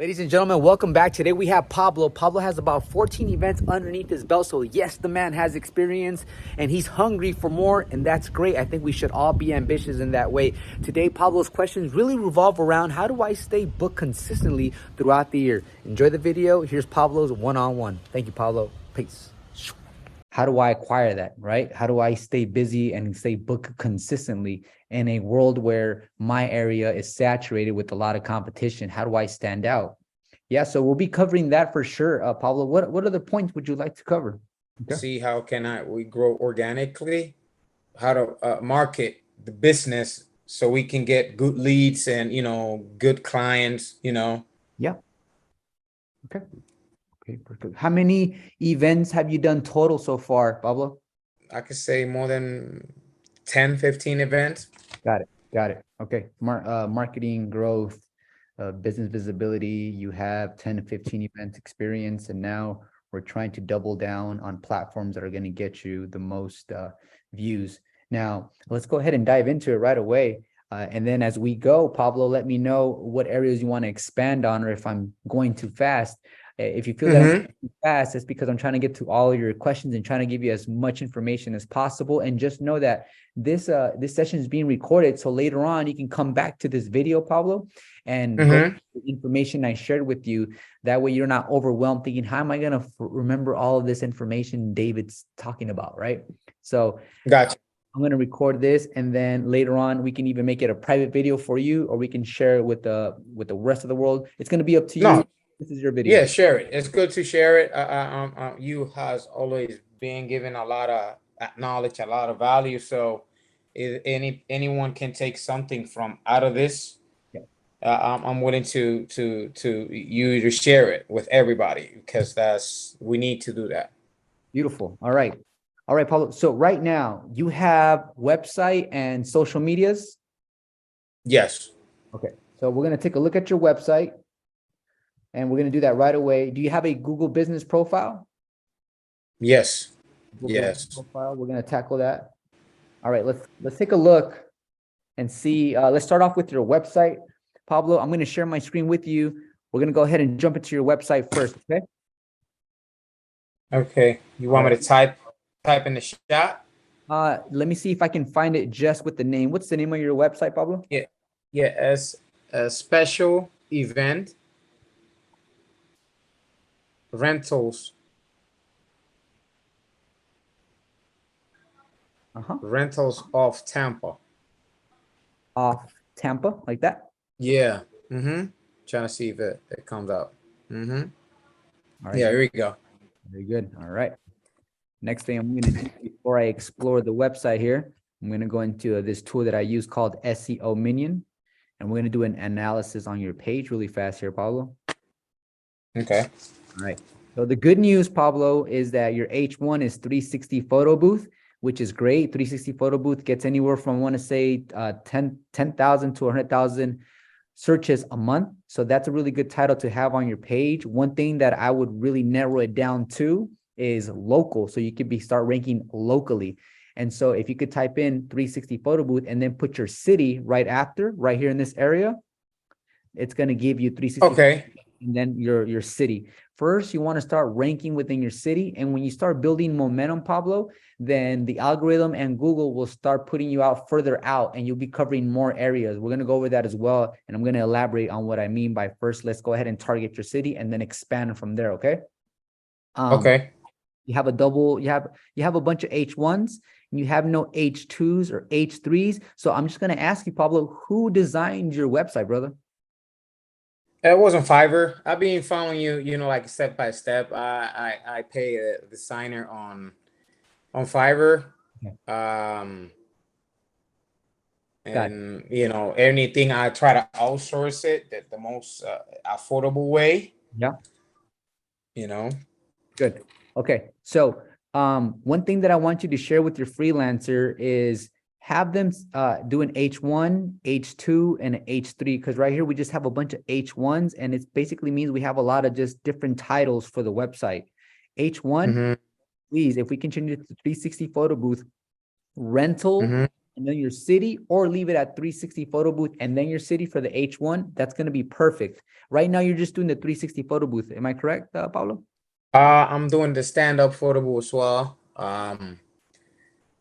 Ladies and gentlemen, welcome back. Today we have Pablo. Pablo has about 14 events underneath his belt. So yes, the man has experience and he's hungry for more, and that's great. I think we should all be ambitious in that way. Today, Pablo's questions really revolve around how do I stay booked consistently throughout the year? Enjoy the video. Here's Pablo's one-on-one. Thank you, Pablo. Peace. How do I acquire that, right? How do I stay busy and stay booked consistently in a world where my area is saturated with a lot of competition? How do I stand out? Yeah, so we'll be covering that for sure. Pablo, what other points would you like to cover? Okay. See how we grow organically, how to market the business so we can get good leads and, good clients, Yeah. Okay. Okay, perfect. How many events have you done total so far, Pablo? I could say more than 10, 15 events. Got it. Got it. Okay. Marketing growth, business visibility. You have 10 to 15 events experience, and now we're trying to double down on platforms that are going to get you the most views. Now, let's go ahead and dive into it right away. And then as we go, Pablo, let me know what areas you want to expand on, or if I'm going too fast. If you feel that I'm going too fast, it's because I'm trying to get to all your questions and trying to give you as much information as possible. And just know that this session is being recorded, so later on you can come back to this video, Pablo, and go the information I shared with you. That way you're not overwhelmed thinking, how am I going to remember all of this information David's talking about, right? So gotcha. I'm going to record this, and then later on we can even make it a private video for you, or we can share it with the rest of the world. It's going to be up to you. This is your video. Yeah, share it. It's good to share it. You has always been given a lot of knowledge, a lot of value. So if anyone can take something from out of this, I'm willing to you to share it with everybody, because we need to do that. Beautiful. All right, Pablo. So right now you have website and social medias. Yes. Okay. So we're going to take a look at your website, and we're going to do that right away. Do you have a Google business profile? Yes. Google yes. Profile. We're going to tackle that. All right. Let's take a look and see. Let's start off with your website, Pablo. I'm going to share my screen with you. We're going to go ahead and jump into your website first. Okay. Okay. You want me to type in the chat? Let me see if I can find it just with the name. What's the name of your website, Pablo? Yeah. As a special event rentals. Rentals of Tampa. Off Tampa, like that? Yeah. Trying to see if it comes out. All right. Yeah, here we go. Very good. All right. Next thing I'm going to do before I explore the website here, I'm going to go into this tool that I use called SEO Minion, and we're going to do an analysis on your page really fast here, Pablo. Okay. All right. So the good news, Pablo, is that your H1 is 360 photo booth, which is great. 360 photo booth gets anywhere from, I want to say, 10,000 to 100,000 searches a month. So that's a really good title to have on your page. One thing that I would really narrow it down to is local. So you could start ranking locally. And so if you could type in 360 photo booth and then put your city right after, right here in this area, it's going to give you 360. Okay. And then your city. First, you want to start ranking within your city. And when you start building momentum, Pablo, then the algorithm and Google will start putting you out further out, and you'll be covering more areas. We're going to go over that as well. And I'm going to elaborate on what I mean by first, let's go ahead and target your city and then expand from there. Okay. Okay. You have a bunch of H1s, and you have no H2s or H3s. So I'm just going to ask you, Pablo, who designed your website, brother? It wasn't Fiverr. I've been following you, like step by step. I pay a designer on Fiverr. And anything I try to outsource it the most affordable way. Yeah. Good. Okay. So one thing that I want you to share with your freelancer is have them do an H1, H2, and an H3, because right here we just have a bunch of H1s, and it basically means we have a lot of just different titles for the website. H1, please, if we can change it to 360 photo booth, rental, and and then your city, or leave it at 360 photo booth and then your city for the H1. That's going to be perfect. Right now, you're just doing the 360 photo booth. Am I correct, Pablo? I'm doing the stand-up photo booth as well.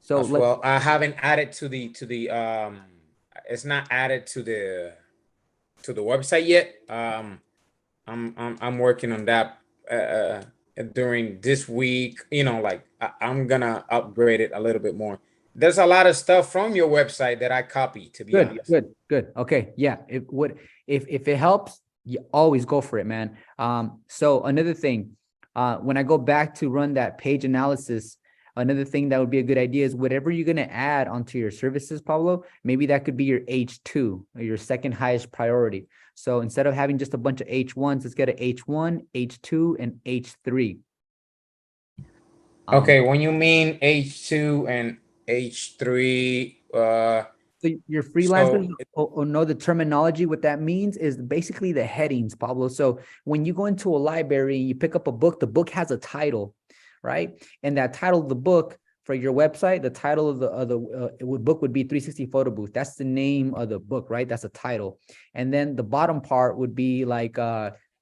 So As well. I haven't added to the it's not added to the website yet. I'm working on that during this week. You know, like I'm gonna upgrade it a little bit more. There's a lot of stuff from your website that I copy, to be good, honest. good, good. Okay, yeah. It would if it helps, you always go for it, man. So another thing, when I go back to run that page analysis, another thing that would be a good idea is whatever you're gonna add onto your services, Pablo, maybe that could be your H2 or your second highest priority. So instead of having just a bunch of H1s, let's get an H1, H2, and H3. Okay, when you mean H2 and H3, So your freelancers so will know the terminology. What that means is basically the headings, Pablo. So when you go into a library and you pick up a book, the book has a title, right? And that title of the book for your website, the title of the book would be 360 Photo Booth. That's the name of the book, right? That's a title. And then the bottom part would be like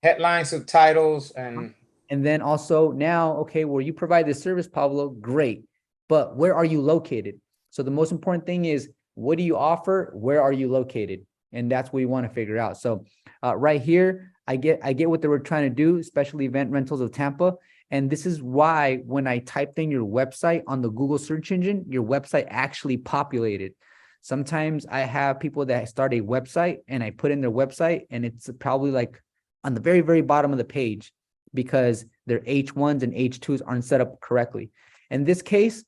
headlines, subtitles, and then also now, okay, where you provide this service, Pablo, great. But where are you located? So the most important thing is, what do you offer? Where are you located? And that's what we want to figure out. So right here, I get what they were trying to do, especially Event Rentals of Tampa. And this is why when I typed in your website on the Google search engine, your website actually populated. Sometimes I have people that start a website and I put in their website and it's probably like on the very, very bottom of the page because their H1s and H2s aren't set up correctly. In this case,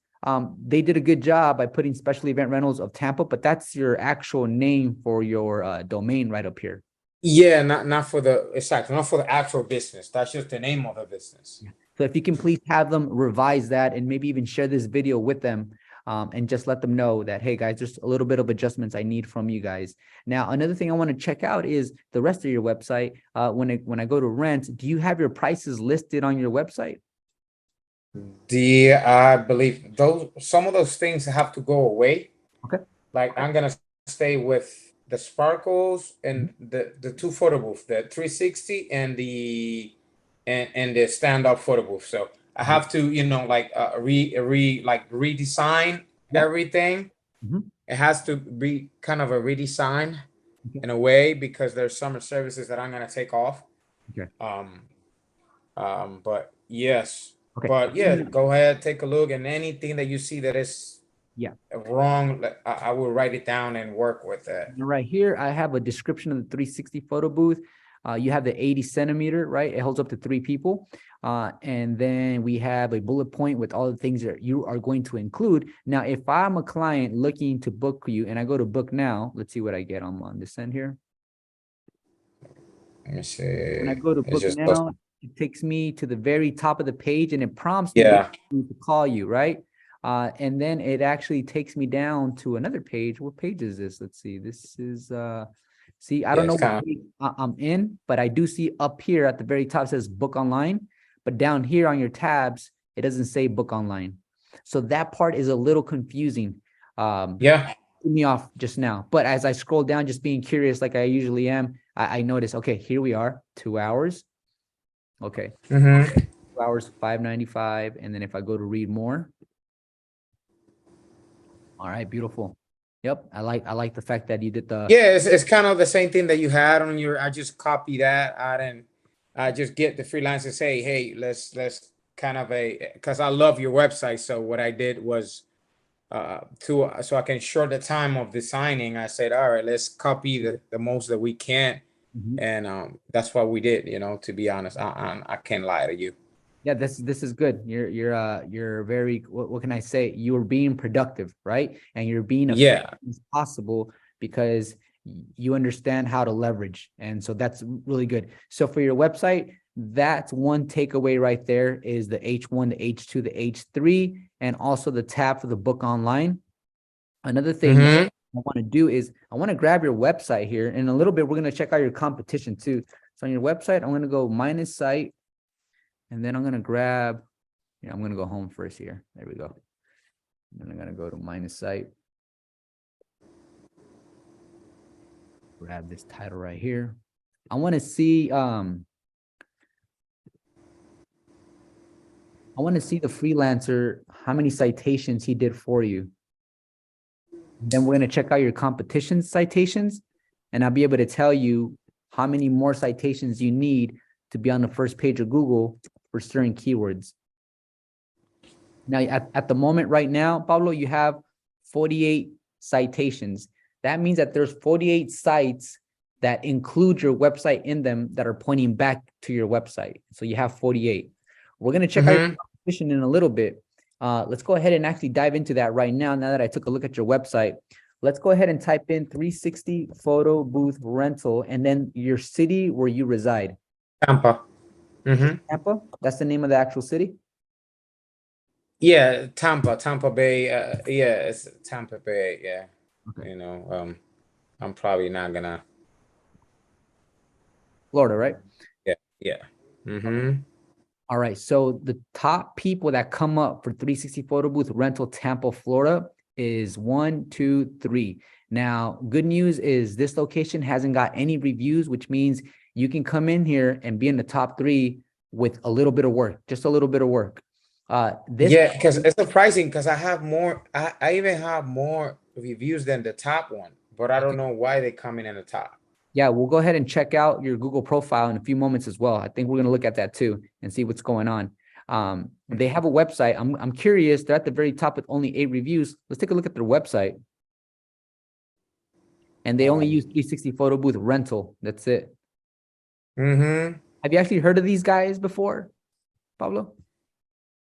they did a good job by putting Special Event Rentals of Tampa, but that's your actual name for your domain right up here. yeah, not for the exactly, not for the actual business. That's just the name of the business. Yeah. So if you can please have them revise that and maybe even share this video with them and just let them know that, hey guys, there's a little bit of adjustments I need from you guys. Now, another thing I want to check out is the rest of your website. When I go to rent, do you have your prices listed on your website? I believe those some of those things have to go away. Okay. Like I'm gonna stay with the sparkles and the two photo booth, the 360 and the stand-up photo booth. So I have to, you know, like redesign Yeah. everything. Mhm. It has to be kind of a redesign Okay. in a way because there's some services that I'm gonna take off. Okay. Um, but yes, Okay. but yeah, go ahead, take a look, and anything that you see that is Yeah. wrong, I will write it down and work with it. Right here, I have a description of the 360 photo booth. You have the 80 centimeter, right? It holds up to 3 people. And then we have a bullet point with all the things that you are going to include. Now, if I'm a client looking to book you and I go to book now, let's see what I get on this end here. Let me see. When I go to It's book just now, it takes me to the very top of the page and it prompts me yeah. to call you, right? And then it actually takes me down to another page. What page is this? Let's see. This is see, I Yeah, don't know it's what kind of page I'm in, but I do see up here at the very top says book online, but down here on your tabs, it doesn't say book online. So that part is a little confusing. yeah. Threw me off just now. But as I scroll down, just being curious like I usually am, I notice, okay, here we are, 2 hours. Okay, Mm-hmm. 2 hours, 595. And then if I go to read more, all right, beautiful. Yep, I like the fact that you did the Yeah, it's kind of the same thing that you had on your. I just copy that. I just get the freelancer say, hey, let's kind of a because I love your website. So what I did was to so I can short the time of designing. I said, all right, let's copy the most that we can, Mhm. and that's what we did. You know, to be honest, I can't lie to you. Yeah, this is good. You're very what can I say? You're being productive, right? And you're being efficient Yeah. as possible because you understand how to leverage. And so that's really good. So for your website, that's one takeaway right there is the H1, the H2, the H3, and also the tab for the book online. Another thing Mm-hmm. I want to do is I want to grab your website here. In a little bit, we're going to check out your competition too. So on your website, I'm going to go minus site. And then I'm going to grab, I'm going to go home first here. There we go. And then I'm going to go to minus site. Grab this title right here. I want to see the freelancer, how many citations he did for you. Then we're going to check out your competition citations, and I'll be able to tell you how many more citations you need to be on the first page of Google for certain keywords. Now, at the moment right now, Pablo, you have 48 citations. That means that there's 48 sites that include your website in them that are pointing back to your website. So you have 48. We're going to check out your competition in a little bit. Let's go ahead and actually dive into that right now. Now that I took a look at your website, let's go ahead and type in 360 photo booth rental and then your city where you reside. Tampa. Tampa? That's the name of the actual city? Yeah, Tampa Bay. Yeah, it's Tampa Bay. Yeah. Okay. You know, I'm probably not gonna. Florida, right? Yeah. All right. So the top people that come up for 360 photo booth rental Tampa, Florida is 1, 2, 3. Now, good news is this location hasn't got any reviews, which means you can come in here and be in the top 3 with a little bit of work, just a little bit of work. Yeah, because it's surprising because I have more. I even have more reviews than the top one, but I don't know why they come in the top. Yeah, we'll go ahead and check out your Google profile in a few moments as well. I think we're going to look at that too and see what's going on. They have a website. I'm curious. They're at the very top with only 8 reviews. Let's take a look at their website. And they only use 360 photo booth rental. That's it. Have you actually heard of these guys before, Pablo?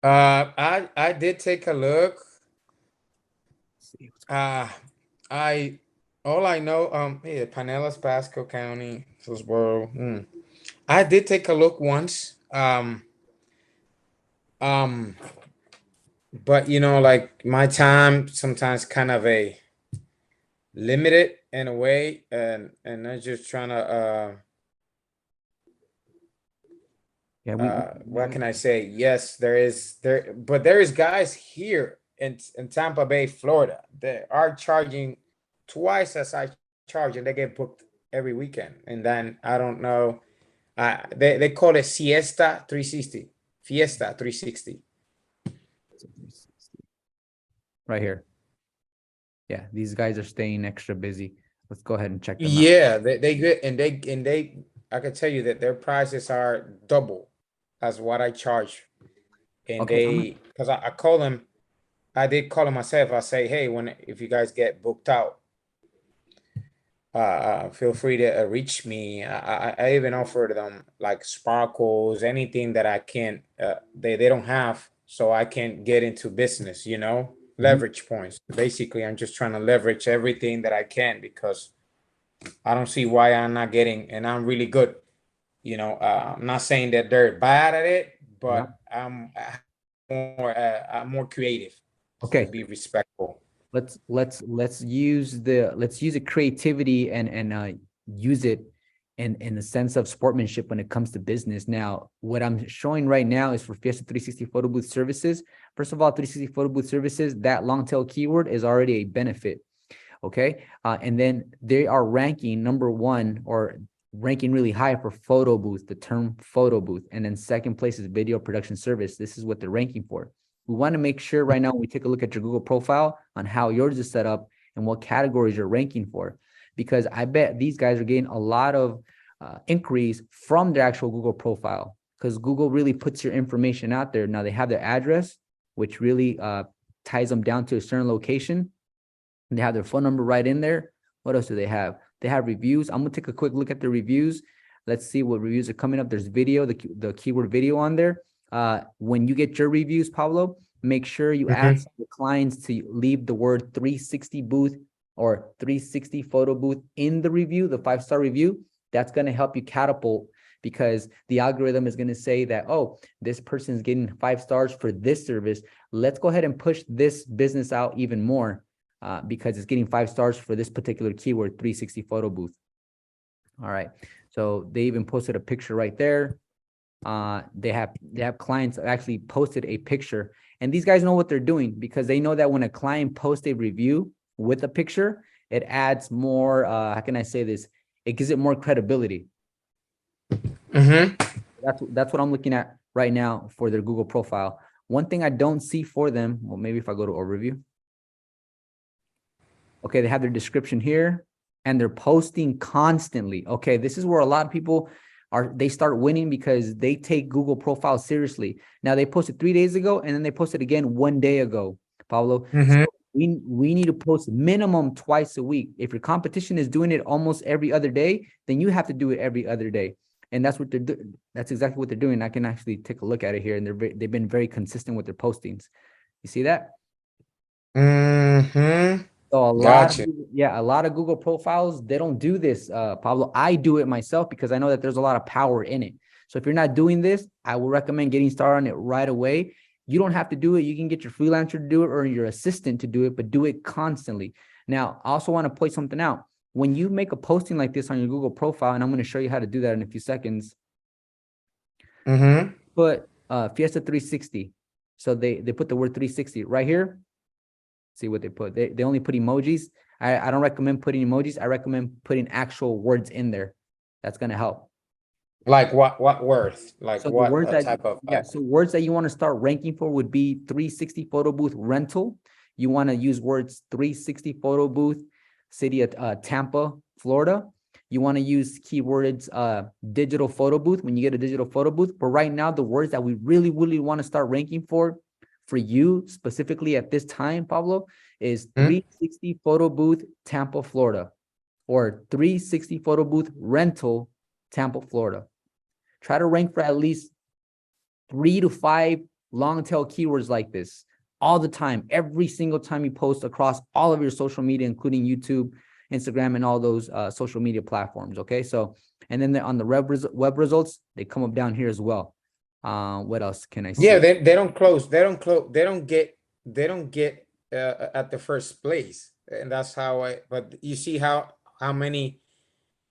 I did take a look. All I know, yeah, Pinellas, Pasco County, Hillsborough. I did take a look once. But you know, like my time sometimes kind of a limited in a way, and I'm just trying to what can I say? Yes, there is but there is guys here in Tampa Bay, Florida, that are charging twice as I charge, and they get booked every weekend. And then I don't know, they call it Siesta 360, Fiesta 360. Right here. Yeah, these guys are staying extra busy. Let's go ahead and check them out. Yeah, they get and they I can tell you that their prices are double as what I charge. And Okay, because I call them, I did call them myself. I say, hey, if you guys get booked out, feel free to reach me. I even offered them like sparkles, anything that I can they don't have, so I can get into business, you know, leverage points. Basically, I'm just trying to leverage everything that I can because I don't see why I'm not getting, and I'm really good. You know, I'm not saying that they're bad at it, but I'm more creative. Okay. To be respectful. Let's use the creativity and use it in the sense of sportsmanship when it comes to business. Now, what I'm showing right now is for Fiesta 360 photo booth services. First of all, 360 photo booth services, that long tail keyword is already a benefit. Okay. And then they are ranking number 1 or ranking really high for photo booth, the term photo booth. And then second place is video production service. This is what they're ranking for. We want to make sure right now when we take a look at your Google profile on how yours is set up and what categories you're ranking for, because I bet these guys are getting a lot of inquiries from their actual Google profile because Google really puts your information out there. Now they have their address, which really ties them down to a certain location. And they have their phone number right in there. What else do they have? They have reviews. I'm going to take a quick look at the reviews. Let's see what reviews are coming up. There's video, the keyword video on there. When you get your reviews, Pablo, make sure you ask the clients to leave the word 360 booth or 360 photo booth in the review, the 5-star review. That's going to help you catapult because the algorithm is going to say that, oh, this person is getting 5 stars for this service. Let's go ahead and push this business out even more. Because it's getting 5 stars for this particular keyword, 360 photo booth. All right. So they even posted a picture right there. They have clients actually posted a picture, and these guys know what they're doing because they know that when a client posts a review with a picture, it adds more, how can I say this? it gives it more credibility. Mm-hmm. That's what I'm looking at right now for their Google profile. One thing I don't see for them, well, maybe if I go to overview. Okay, they have their description here and they're posting constantly. Okay, this is where a lot of people they start winning because they take Google profile seriously. Now they posted 3 days ago and then they posted again 1 day ago, Pablo. Mm-hmm. So we need to post minimum twice a week. If your competition is doing it almost every other day, then you have to do it every other day. And that's what they're doing. That's exactly what they're doing. I can actually take a look at it here, and they've been very consistent with their postings. You see that? Mm-hmm. So a lot of, Gotcha. yeah, a lot of Google profiles, they don't do this, Pablo. I do it myself because I know that there's a lot of power in it. So if you're not doing this, I will recommend getting started on it right away. You don't have to do it. You can get your freelancer to do it or your assistant to do it, but do it constantly. Now, I also want to point something out. When you make a posting like this on your Google profile, and I'm going to show you how to do that in a few seconds, Mm-hmm. put Fiesta 360. So they put the word 360 right here. See what they put. They only put emojis. I don't recommend putting emojis. I recommend putting actual words in there. That's going to help. Like what worth? Like So the what words that, type of yeah, so words that you want to start ranking for would be 360 photo booth rental. You want to use words 360 photo booth, city of Tampa, Florida. You want to use keywords digital photo booth when you get a digital photo booth. But right now, the words that we really want to start ranking for you specifically at this time, Pablo, is 360 photo booth, Tampa, Florida, or 360 photo booth rental, Tampa, Florida. Try to rank for at least 3 to 5 long tail keywords like this all the time, every single time you post across all of your social media, including YouTube, Instagram, and all those social media platforms. Okay, so and then on the web results, they come up down here as well. What else can I see? Yeah, they don't close. They don't get at the first place, and that's how I. But you see how many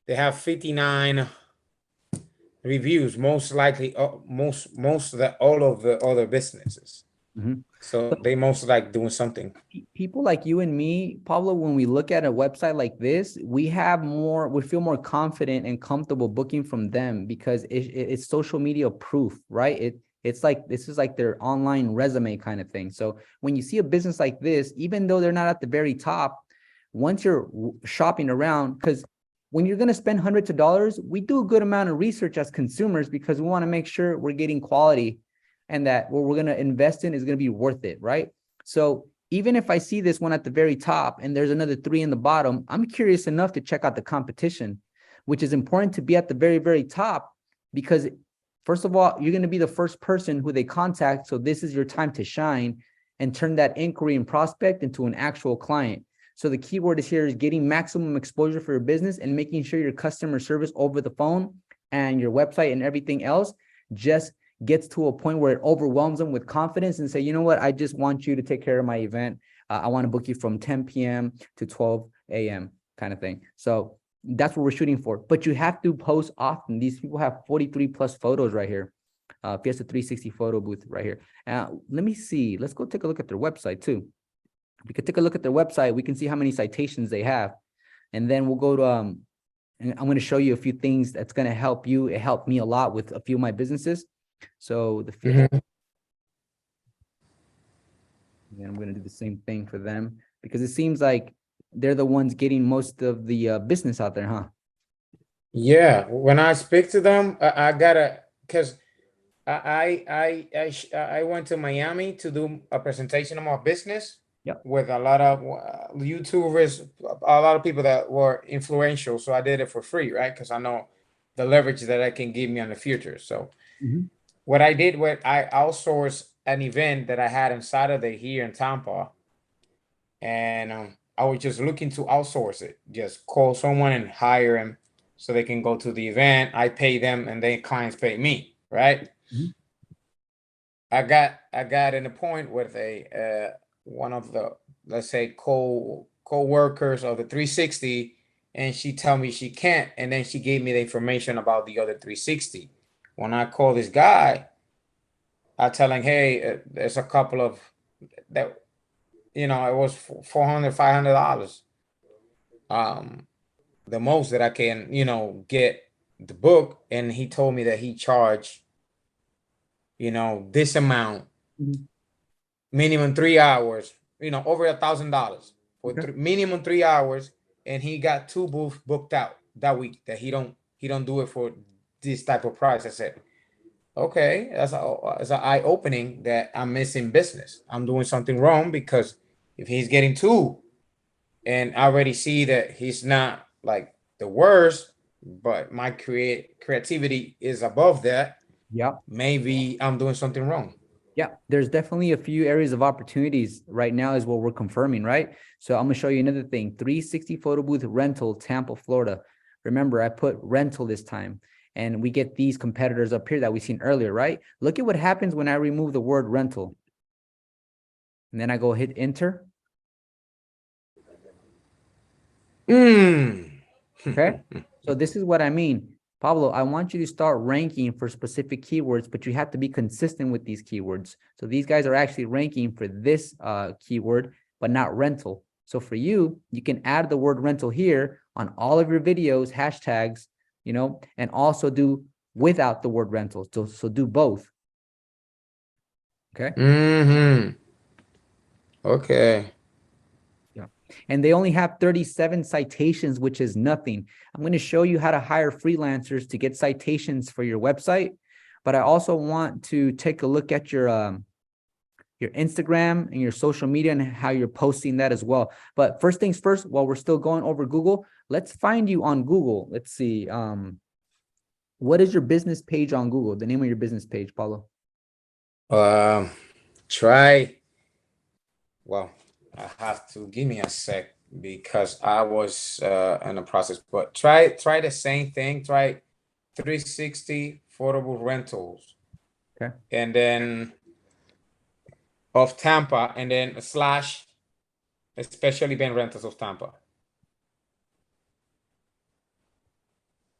they have 59 reviews. Most likely, most of the all of the other businesses. Mhm. So they most like doing something. People like you and me, Pablo, when we look at a website like this, we feel more confident and comfortable booking from them because it's social media proof, right? It's like, this is like their online resume kind of thing. So when you see a business like this, even though they're not at the very top, once you're shopping around, because when you're going to spend hundreds of dollars, we do a good amount of research as consumers because we want to make sure we're getting quality and that what we're going to invest in is going to be worth it, right? So even if I see this one at the very top and there's another 3 in the bottom, I'm curious enough to check out the competition, which is important to be at the very, very top because first of all, you're going to be the first person who they contact. So this is your time to shine and turn that inquiry and prospect into an actual client. So the keyword is here is getting maximum exposure for your business and making sure your customer service over the phone and your website and everything else just gets to a point where it overwhelms them with confidence and say, you know what, I just want you to take care of my event. I want to book you from 10 p.m. to 12 a.m. kind of thing. So that's what we're shooting for. But you have to post often. These people have 43 plus photos right here. Fiesta 360 photo booth right here. Let me see. Let's go take a look at their website too. We could take a look at their website. We can see how many citations they have. And then we'll go to, and I'm going to show you a few things that's going to help you. It helped me a lot with a few of my businesses. So the Fiesta, and I'm going to do the same thing for them because it seems like they're the ones getting most of the business out there, huh? Yeah, when I speak to them, I gotta because I went to Miami to do a presentation of my business Yep. with a lot of YouTubers, a lot of people that were influential. So I did it for free, right? Because I know the leverage that I can give me in the future. So what I did was I outsourced an event that I had on Saturday here in Tampa, and I was just looking to outsource it. Just call someone and hire them so they can go to the event. I pay them, and then clients pay me, right? I got in a point with a one of the, let's say, co-workers of the 360, and she tell me she can't, and then she gave me the information about the other 360. When I call this guy, I tell him, hey, there's a couple of that, it was $400, $500. the most that I can, get the book. And he told me that he charged, this amount, Mhm. minimum 3 hours, over $1,000 for Okay. minimum 3 hours. And he got two booths booked out that week that he don't do it for this type of price. I said, okay, that's an eye opening that I'm missing business. I'm doing something wrong, because if he's getting two, and I already see that he's not like the worst, but my creativity is above that, Yeah. maybe I'm doing something wrong. Yeah, there's definitely a few areas of opportunities right now is what we're confirming, right? So I'm gonna show you another thing, 360 photo booth rental, Tampa, Florida. Remember, I put rental this time, and we get these competitors up here that we've seen earlier, right? Look at what happens when I remove the word rental. And then I go hit enter, Mm. okay? So this is what I mean. Pablo, I want you to start ranking for specific keywords, but you have to be consistent with these keywords. So these guys are actually ranking for this keyword, but not rental. So for you, you can add the word rental here on all of your videos, hashtags, and also do without the word rental. So do both. Okay. Mm-hmm. Okay. Yeah. And they only have 37 citations, which is nothing. I'm going to show you how to hire freelancers to get citations for your website. But I also want to take a look at your Instagram and your social media and how you're posting that as well. But first things first, while we're still going over Google, let's find you on Google. Let's see. What is your business page on Google? The name of your business page, Paulo? Um, try. Well, I have to give me a sec because I was in the process. But try the same thing. Try 360 affordable rentals, Okay. and then of Tampa, and then a slash, especially Ben Rentals of Tampa.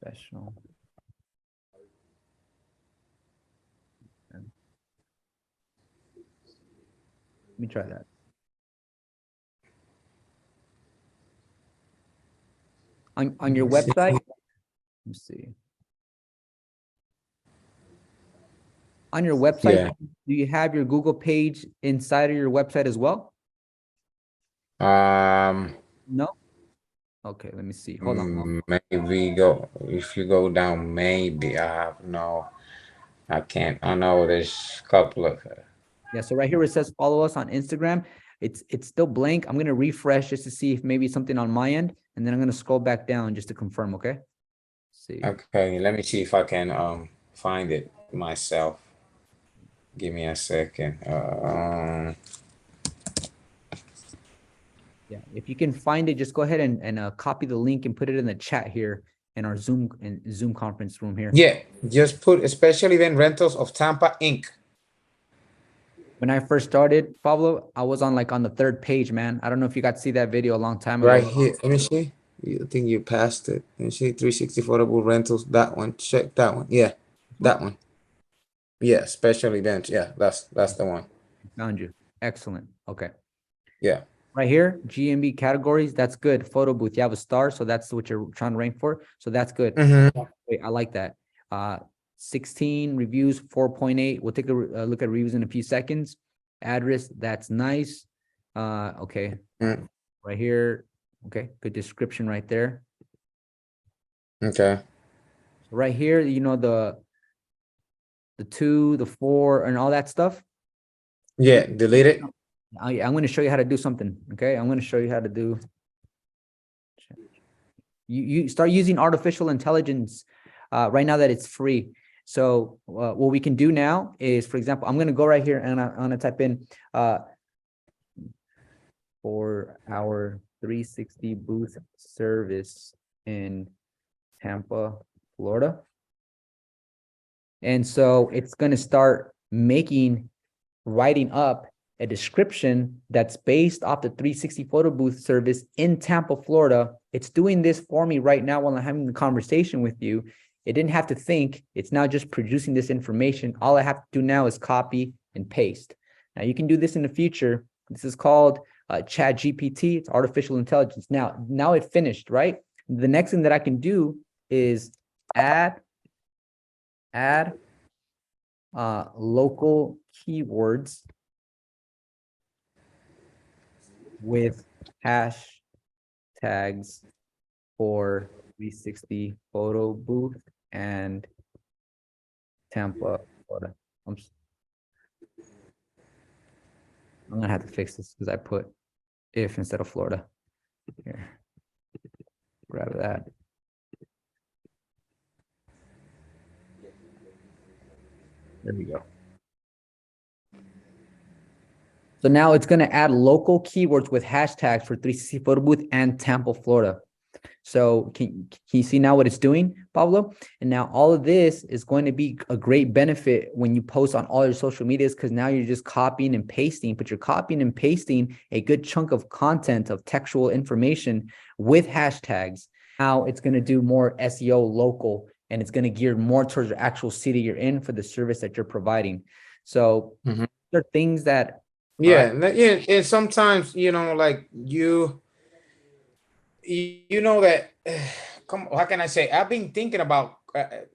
Professional. Let me try that. On your website, let's see. On your website, Yeah. do you have your Google page inside of your website as well? No? Okay, let me see. Hold on. Maybe go if you go down. Maybe I have no. I can't. I know there's a couple of. Yeah, so right here where it says follow us on Instagram, it's still blank. I'm gonna refresh just to see if maybe something on my end, and then I'm gonna scroll back down just to confirm, okay? Let's see. Okay, let me see if I can find it myself. Give me a second. Yeah, if you can find it, just go ahead and copy the link and put it in the chat here in our Zoom conference room here. Yeah, just put especially Ben Rentals of Tampa Inc. When I first started, Pablo, I was on the third page, man. I don't know if you got to see that video a long time Right ago. here. Let me see. You think you passed it? Let me see. 360 affordable rentals. That one. Check that one. Yeah, that one. Yeah, special events. Yeah, that's the one. Found you. Excellent. Okay. Yeah. Right here, GMB categories, that's good. Photo booth, you have a star, so that's what you're trying to rank for. So that's good. Wait, I like that. 16 reviews, 4.8. We'll take a look at reviews in a few seconds. Address, that's nice. Okay. Mm. Right here. Okay, good description right there. Okay. Right here, the 2, the 4, and all that stuff. Yeah, delete it. I'm going to show you how to do something. Okay, I'm going to show you how to do. You start using artificial intelligence right now that it's free. So what we can do now is, for example, I'm going to go right here and I'm going to type in for our 360 booth service in Tampa, Florida. And so it's going to start writing up a description that's based off the 360 photo booth service in Tampa, Florida. It's doing this for me right now while I'm having the conversation with you. It didn't have to think. It's now just producing this information. All I have to do now is copy and paste. Now you can do this in the future. This is called Chat GPT. It's artificial intelligence. Now it finished, right? The next thing that I can do is add local keywords with hashtags for 360 photo booth and Tampa, Florida. I'm gonna have to fix this because I put if instead of Florida. Here, grab that. There we go. So now it's going to add local keywords with hashtags for 360 photo booth and Tampa, Florida. So can you see now what it's doing, Pablo? And now all of this is going to be a great benefit when you post on all your social medias, because now you're just copying and pasting, but you're copying and pasting a good chunk of content of textual information with hashtags. Now it's going to do more SEO local, and it's going to gear more towards the actual city you're in for the service that you're providing. So there are things that and sometimes, you know, like you know that come, how can I say, I've been thinking about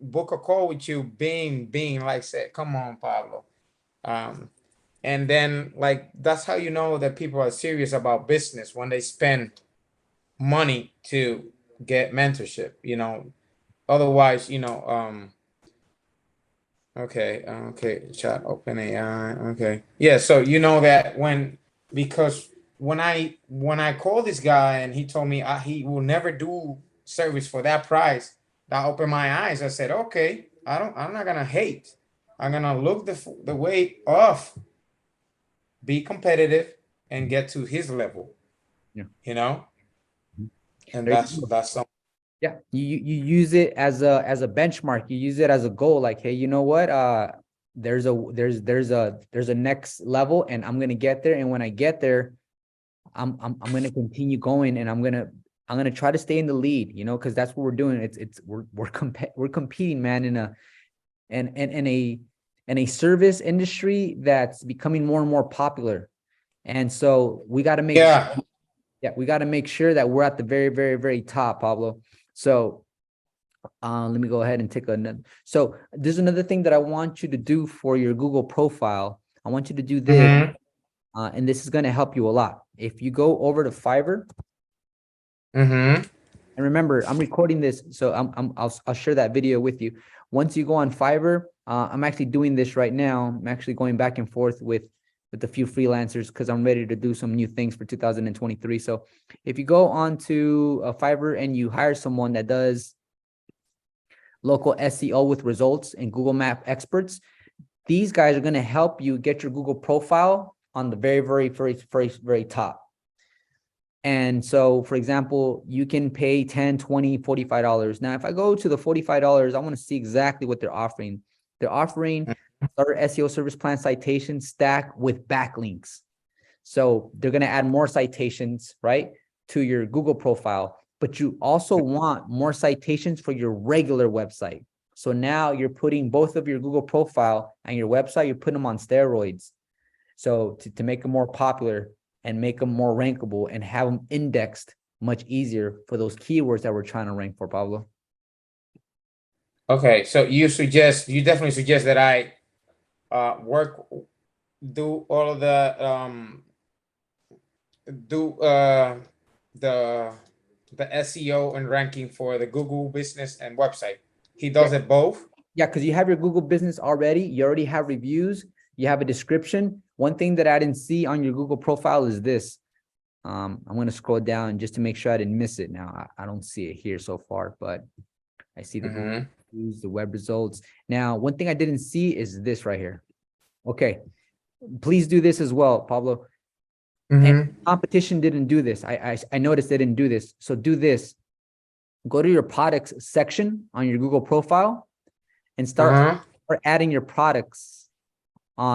book a call with you, being like, said, come on, Pablo. And then like that's how you know that people are serious about business, when they spend money to get mentorship, you know. Otherwise, you know, okay, chat open AI. Okay. Yeah, so you know that because when I called this guy and he told me he will never do service for that price, that opened my eyes. I said, okay, I'm not gonna hate. I'm gonna look the way off, be competitive, and get to his level. Yeah. You know? And there that's something. Yeah, you use it as a benchmark. You use it as a goal. Like, hey, you know what? There's a next level, and I'm gonna get there. And when I get there, I'm gonna continue going, and I'm gonna try to stay in the lead. You know, because that's what we're doing. We're competing, man, in a service industry that's becoming more and more popular, and so we got to make we got to make sure that we're at the very, very, very top, Pablo. So let me go ahead and take another. So there's another thing that I want you to do for your Google profile. I want you to do this, and this is going to help you a lot. If you go over to Fiverr, and remember, I'm recording this, so I'll share that video with you. Once you go on Fiverr, I'm actually doing this right now. I'm actually going back and forth with a few freelancers because I'm ready to do some new things for 2023. So if you go on to Fiverr and you hire someone that does local SEO with results and Google Map experts, these guys are going to help you get your Google profile on the very, very, very, very, very top. And so, for example, you can pay $10, $20, $45. Now, if I go to the $45, I want to see exactly what they're offering. They're offering Starter SEO Service Plan citation stack with backlinks. So they're going to add more citations, right, to your Google profile, but you also want more citations for your regular website. So now you're putting both of your Google profile and your website, you're putting them on steroids. So to make them more popular and make them more rankable and have them indexed much easier for those keywords that we're trying to rank for, Pablo. Okay, so you definitely suggest that I do all of the the SEO and ranking for the Google business and website. He does it both. Yeah, because you have your Google business already. You already have reviews. You have a description. One thing that I didn't see on your Google profile is this. I'm going to scroll down just to make sure I didn't miss it. Now, I don't see it here so far, but I see the Google reviews, the web results. Now, one thing I didn't see is this right here. Okay, please do this as well, Pablo. And competition didn't do this. I noticed they didn't do this. So do this. Go to your products section on your Google profile and start adding your products.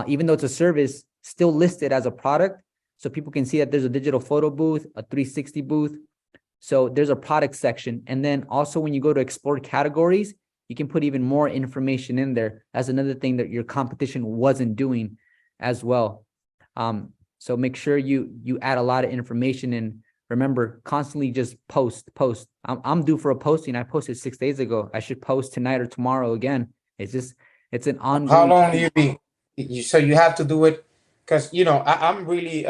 Even though it's a service, still listed as a product, so people can see that there's a digital photo booth, a 360 booth. So there's a product section. And then also when you go to explore categories, you can put even more information in there. That's another thing that your competition wasn't doing as well. So make sure you add a lot of information in remember, constantly just post. I'm due for a posting. I posted 6 days ago. I should post tonight or tomorrow again. It's an How ongoing. long do you be? So you have to do it because I'm really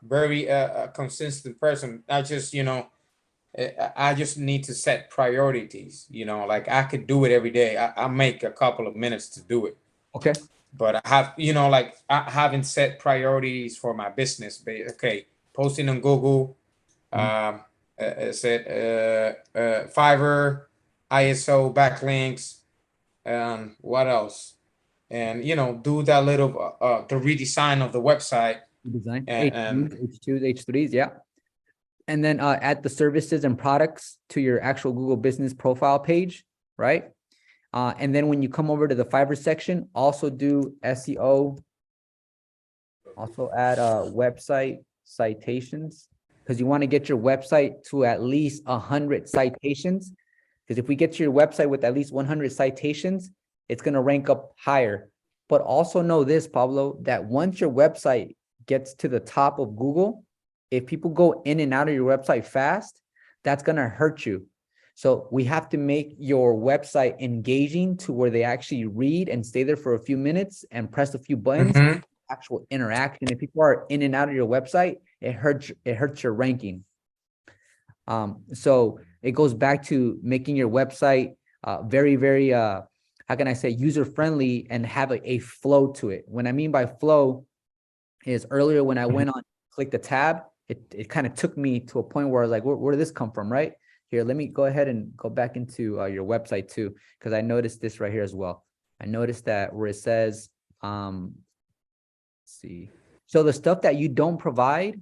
very consistent person. I just I just need to set priorities. Like I could do it every day. I make a couple of minutes to do it, Okay. but I have like I haven't set priorities for my business. But okay, posting on Google, um, set Fiverr, ISO backlinks, what else? And do that little the redesign of the website Design and H2s, H3s, yeah. And then add the services and products to your actual Google business profile page, right? And then when you come over to the Fiverr section, also do SEO. Also add website citations, because you want to get your website to at least 100 citations. Because if we get to your website with at least 100 citations, it's going to rank up higher. But also know this, Pablo, that once your website gets to the top of Google, if people go in and out of your website fast, that's going to hurt you. So we have to make your website engaging to where they actually read and stay there for a few minutes and press a few buttons. Actual interaction. If people are in and out of your website, it hurts your ranking. So it goes back to making your website very, very how can I say, user friendly, and have a flow to it. What I mean by flow is earlier when I went on, click the tab, it kind of took me to a point where I was like, where did this come from, right? Here, let me go ahead and go back into your website too, because I noticed this right here as well. I noticed that where it says, see, so the stuff that you don't provide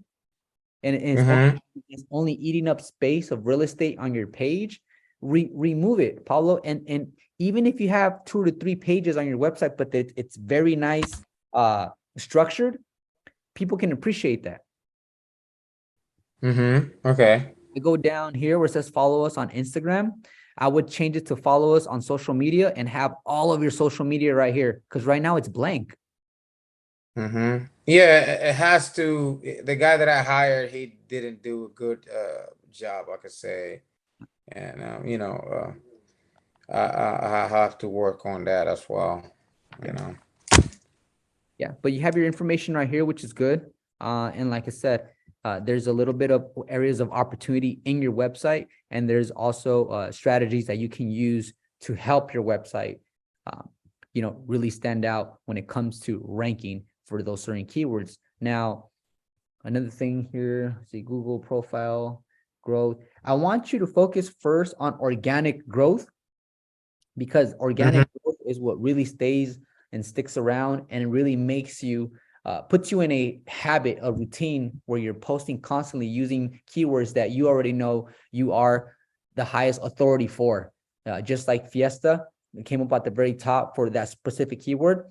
and it's only eating up space of real estate on your page, remove it, Pablo. And even if you have 2 to 3 pages on your website, but it's very nice, structured, people can appreciate that. Okay. I go down here where it says follow us on Instagram. I would change it to follow us on social media and have all of your social media right here, because right now it's blank. Yeah, it has to. The guy that I hired, he didn't do a good job, I could say, and I have to work on that as well. Yeah, but you have your information right here, which is good. And like I said, there's a little bit of areas of opportunity in your website, and there's also strategies that you can use to help your website, really stand out when it comes to ranking for those certain keywords. Now, another thing here, see Google profile growth. I want you to focus first on organic growth, because organic growth is what really stays and sticks around and really makes you, puts you in a habit, a routine where you're posting constantly using keywords that you already know you are the highest authority for. Just like Fiesta, it came up at the very top for that specific keyword.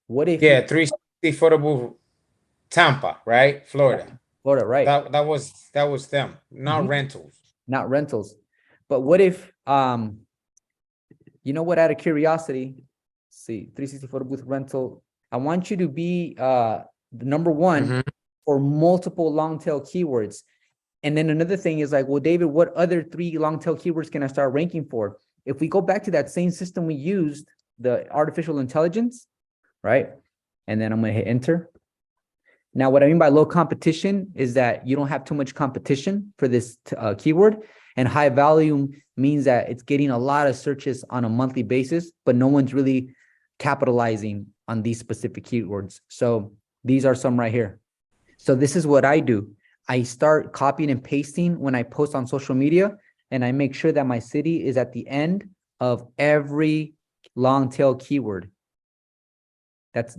What if 360 photo Tampa, right? Florida. Florida, right? That was them, not rentals. Not rentals. But what if you know what, out of curiosity, see 360 photo booth rental, I want you to be the number one for multiple long tail keywords. And then another thing is like, well, David, what other 3 long tail keywords can I start ranking for? If we go back to that same system we used, the artificial intelligence, right? And then I'm going to hit enter. Now, what I mean by low competition is that you don't have too much competition for this keyword, and high volume means that it's getting a lot of searches on a monthly basis, but no one's really capitalizing on these specific keywords. So these are some right here. So this is what I do. I start copying and pasting when I post on social media, and I make sure that my city is at the end of every long tail keyword. That's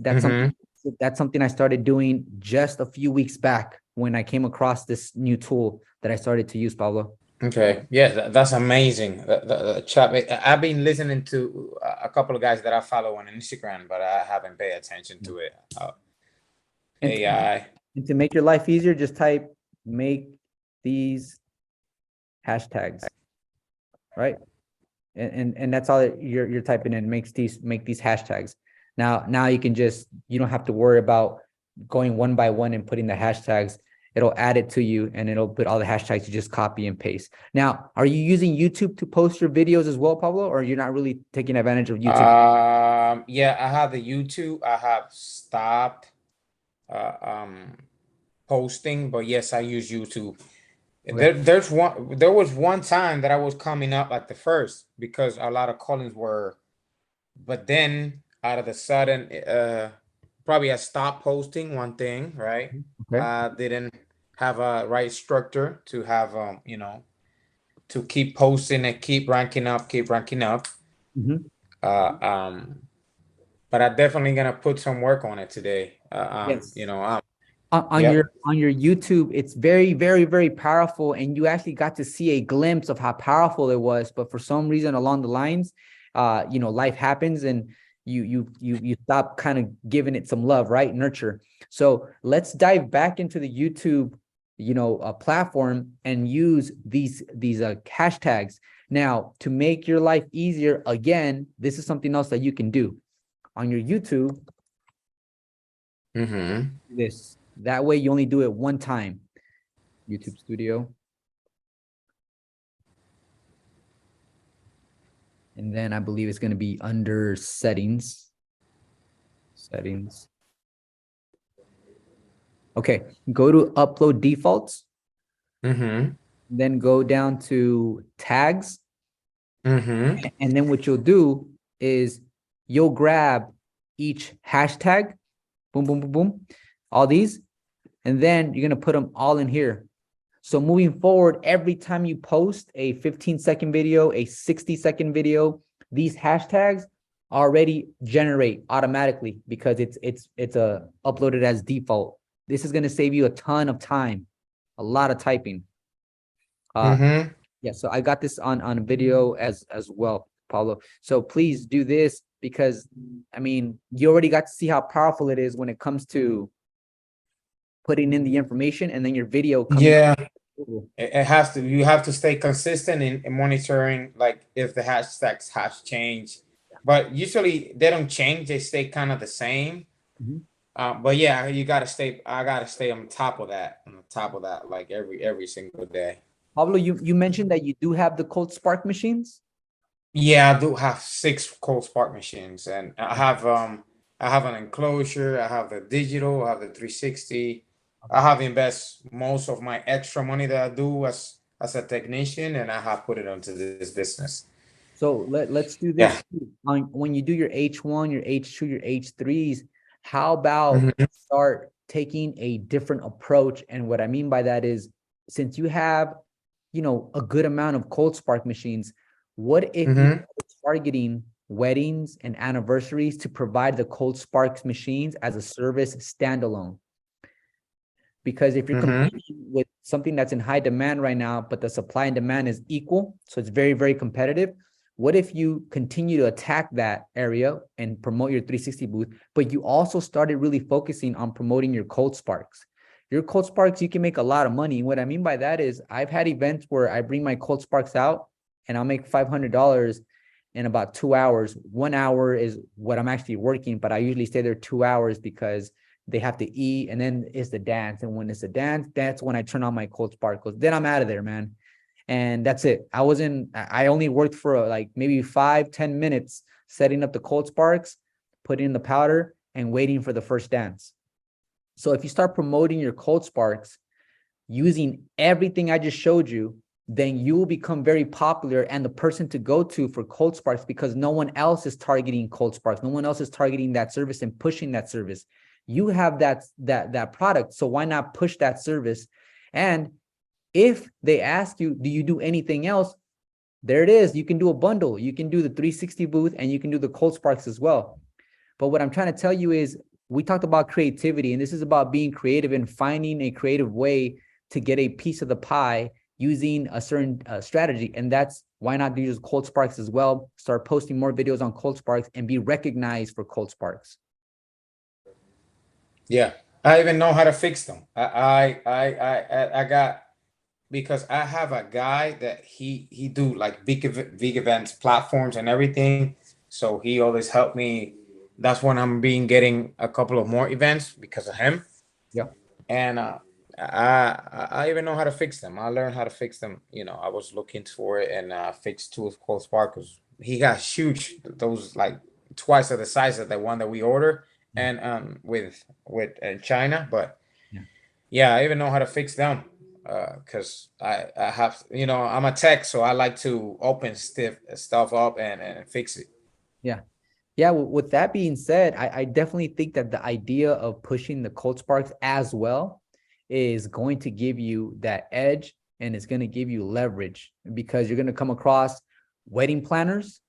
something I started doing just a few weeks back when I came across this new tool that I started to use, Pablo. Okay, yeah, that's amazing. The chat. I've been listening to a couple of guys that I follow on Instagram, but I haven't paid attention to it. AI. And to make your life easier, just type make these hashtags, right? And that's all you're typing in, make these hashtags. Now you can just, you don't have to worry about going one by one and putting the hashtags. it'll add it to you and it'll put all the hashtags you just copy and paste. Now, are you using YouTube to post your videos as well, Pablo, or you're not really taking advantage of YouTube? Yeah, I have the YouTube. I have stopped uh, um, posting, but yes, I use YouTube. Okay. There was one time that I was coming up at the first because a lot of callings were, but then out of the sudden, probably I stopped posting one thing, right? Okay. I didn't have a right structure to have, to keep posting and keep ranking up, keep ranking up. Mhm. Uh, um, but I definitely gonna put some work on it today. Yes. Yep. On your YouTube, it's very, very, very powerful, and you actually got to see a glimpse of how powerful it was. But for some reason along the lines, life happens, and you stop kind of giving it some love, right? Nurture. So let's dive back into the YouTube, platform and use these hashtags. Now, to make your life easier, again, this is something else that you can do on your YouTube. Mm-hmm. This that way you only do it one time. YouTube Studio, and then I believe it's going to be under settings. Okay, go to upload defaults, Mm-hmm. then go down to tags, Mm-hmm. and then what you'll do is you'll grab each hashtag, boom, boom, boom, boom, all these, and then you're going to put them all in here. So moving forward, every time you post a 15-second video, a 60-second video, these hashtags already generate automatically because it's uploaded as default. This is going to save you a ton of time, a lot of typing. Mm-hmm. Yeah, so I got this on video as well, Pablo. So please do this because I mean, you already got to see how powerful it is when it comes to putting in the information and then your video coming Yeah. out. It has to, you have to stay consistent in monitoring, like if the hashtags has changed, but usually they don't change, they stay kind of the same. Mhm. But yeah, I gotta stay on top of that, like every single day. Pablo, you mentioned that you do have the Cold Spark machines. Yeah, I do have 6 cold spark machines, and I have an enclosure, I have the digital, I have the 360. I have invest most of my extra money that I do as a technician, and I have put it onto this business. So let's do this Yeah. too. When you do your H1, your H2, your H3s, how about Hmm. start taking a different approach? And what I mean by that is, since you have, a good amount of Cold Spark machines, what if you Hmm. started targeting weddings and anniversaries to provide the Cold Sparks machines as a service standalone? Because if you're Hmm. competing with something that's in high demand right now, but the supply and demand is equal, so it's very, very competitive. What if you continue to attack that area and promote your 360 booth, but you also started really focusing on promoting your Cold Sparks? Your Cold Sparks, you can make a lot of money. What I mean by that is I've had events where I bring my Cold Sparks out and I'll make $500 in about 2 hours. 1 hour is what I'm actually working, but I usually stay there 2 hours because they have to eat, and then it's the dance. And when it's a dance, that's when I turn on my Cold Sparkles. Then I'm out of there, man. And that's it. I only worked for like maybe 5-10 minutes setting up the Cold Sparks, putting in the powder, and waiting for the first dance. So if you start promoting your Cold Sparks using everything I just showed you, then you will become very popular and the person to go to for Cold Sparks because no one else is targeting Cold Sparks. No one else is targeting that service and pushing that service. You have that product, so why not push that service? And if they ask you, do you do anything else? There it is. You can do a bundle. You can do the 360 booth and you can do the Cold Sparks as well. But what I'm trying to tell you is we talked about creativity, and this is about being creative and finding a creative way to get a piece of the pie using a certain strategy. And that's why not do use Cold Sparks as well. Start posting more videos on Cold Sparks and be recognized for Cold Sparks. Yeah, I even know how to fix them. I got, because I have a guy that he do like big events, platforms, and everything. So he always helped me. That's when I'm getting a couple of more events because of him. Yeah. And I even know how to fix them. I learned how to fix them. I was looking for it and fixed two of cold sparkles. He got huge, those like twice of the size of the one that we order, Yeah. and with China. But Yeah. yeah, I even know how to fix them. Because I have, I'm a tech, so I like to open stuff up and fix it. Yeah. Yeah, with that being said, I definitely think that the idea of pushing the cold sparks as well is going to give you that edge, and it's going to give you leverage because you're going to come across wedding planners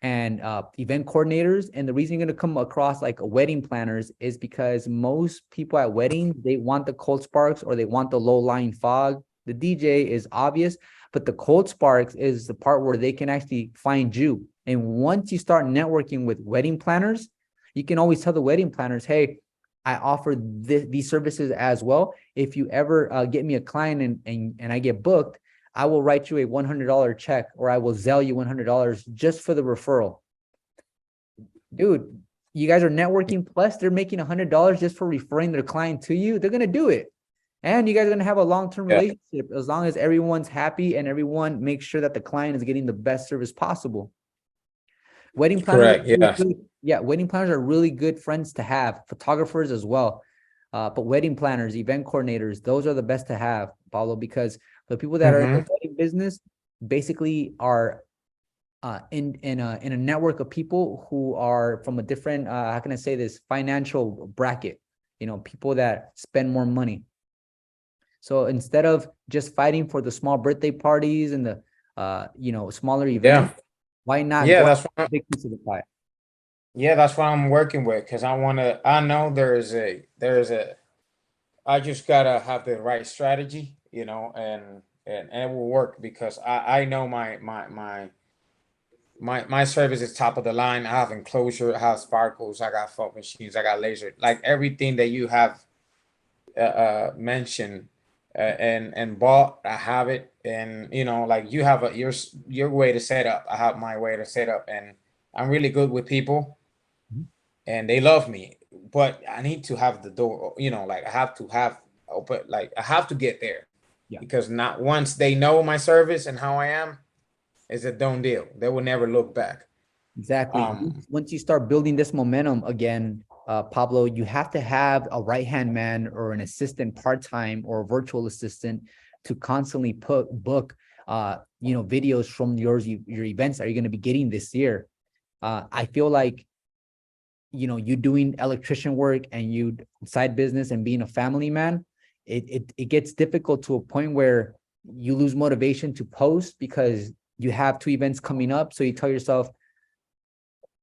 and event coordinators. And the reason you're going to come across like wedding planners is because most people at weddings, they want the cold sparks or they want the low lying fog. The DJ is obvious, but the cold sparks is the part where they can actually find you. And once you start networking with wedding planners, you can always tell the wedding planners, hey, I offer these services as well. If you ever get me a client and I get booked, I will write you a $100 check, or I will Zelle you $100 just for the referral. Dude, you guys are networking, plus they're making $100 just for referring their client to you. They're going to do it. And you guys are going to have a long-term Yeah, relationship as long as everyone's happy and everyone makes sure that the client is getting the best service possible. Wedding planners are correct. Yeah. wedding planners are really good friends to have, photographers as well. But wedding planners, event coordinators, those are the best to have, Pablo, because the people that are in the Mm-hmm. wedding business basically are in a network of people who are from a different how can I say this, financial bracket, people that spend more money. So instead of just fighting for the small birthday parties and the smaller Yeah. events, why not Yeah. go That's after what. a big piece of the pie? Yeah, that's what I'm working with because I want to. I know there is a. I just gotta have the right strategy, and it will work because I know my service is top of the line. I have enclosure, I have sparkles, I got fog machines, I got laser, like everything that you have mentioned and bought. I have it, and like you have your way to set up. I have my way to set up, and I'm really good with people Mhm. and they love me, but I need to have the door, like I have to have open, like I have to get there Yeah. because not once they know my service and how I am, it's a done deal. They will never look back. Exactly. Um, Once you start building this momentum again, Pablo, you have to have a right-hand man or an assistant part-time or a virtual assistant to constantly book videos from your events that you're going to be getting this year. I feel like you doing electrician work and you side business and being a family man, it gets difficult to a point where you lose motivation to post because you have two events coming up. So you tell yourself,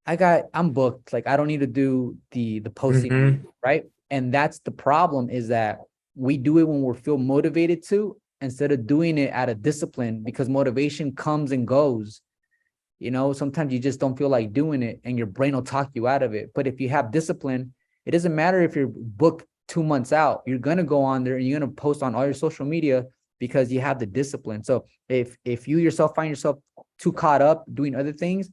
I'm booked. Like I don't need to do the posting, mhm. right? And that's the problem, is that we do it when we feel motivated to, instead of doing it out of discipline, because motivation comes and goes. Sometimes you just don't feel like doing it and your brain will talk you out of it. But if you have discipline, it doesn't matter if you're booked 2 months out, you're going to go on there and you're going to post on all your social media because you have the discipline. So if you yourself find yourself too caught up doing other things,